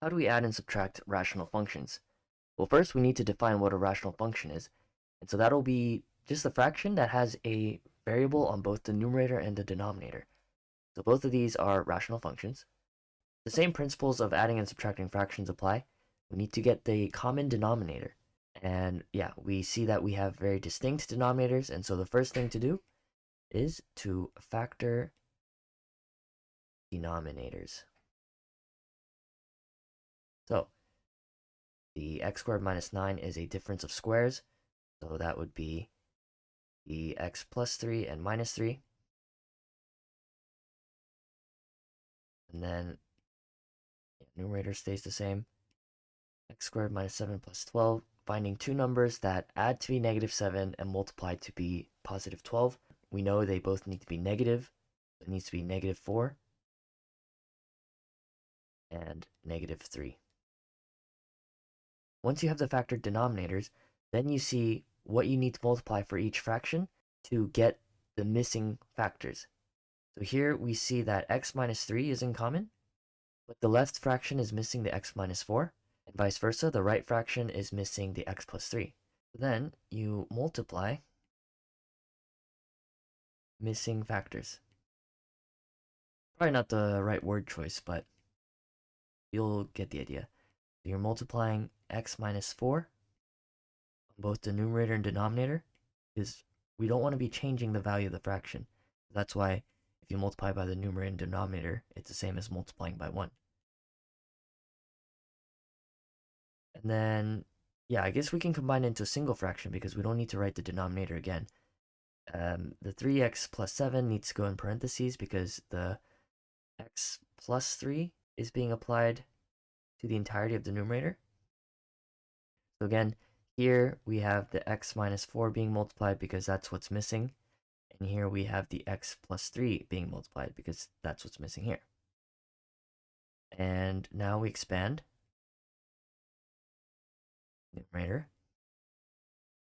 How do we add and subtract rational functions? Well, first we need to define what a rational function is. And so that'll be just a fraction that has a variable on both the numerator and the denominator. So both of these are rational functions. The same principles of adding and subtracting fractions apply. We need to get the common denominator. And yeah, we see that we have very distinct denominators. And so the first thing to do is to factor denominators. So the x squared minus 9 is a difference of squares. So that would be the x plus 3 and minus 3. And then numerator stays the same. X squared minus 7 plus 12. Finding two numbers that add to be negative 7 and multiply to be positive 12. We know they both need to be negative. It needs to be negative 4 and negative 3. Once you have the factored denominators, then you see what you need to multiply for each fraction to get the missing factors. So here we see that x minus 3 is in common, but the left fraction is missing the x minus 4, and vice versa, the right fraction is missing the x plus 3. Then you multiply missing factors. Probably not the right word choice, but you'll get the idea. So you're multiplying x minus 4 on both the numerator and denominator, because we don't want to be changing the value of the fraction. That's why if you multiply by the numerator and denominator, it's the same as multiplying by 1. And then, yeah, I guess we can combine it into a single fraction because we don't need to write the denominator again. The 3x plus 7 needs to go in parentheses because the x plus 3 is being applied to the entirety of the numerator. So again, here we have the x minus 4 being multiplied because that's what's missing. And here we have the x plus 3 being multiplied because that's what's missing here. And now we expand numerator.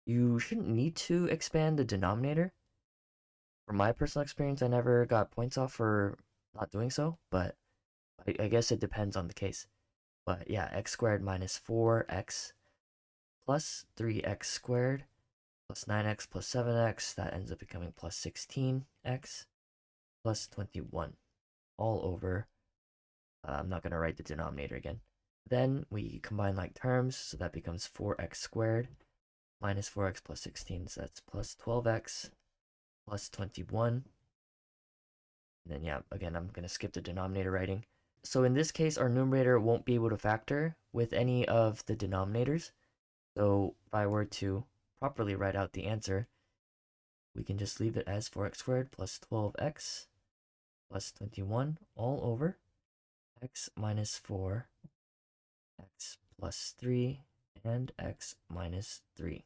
You shouldn't need to expand the denominator. From my personal experience, I never got points off for not doing so, but I guess it depends on the case. But yeah, x squared minus 4x plus 3x squared plus 9x plus 7x, that ends up becoming plus 16x plus 21 all over. I'm not going to write the denominator again. Then we combine like terms, so that becomes 4x squared minus 4x plus 16, so that's plus 12x plus 21. And then yeah, again, I'm going to skip the denominator writing. So in this case, our numerator won't be able to factor with any of the denominators. So if I were to properly write out the answer, we can just leave it as 4x squared plus 12x plus 21 all over x minus 4, x plus 3, and x minus 3.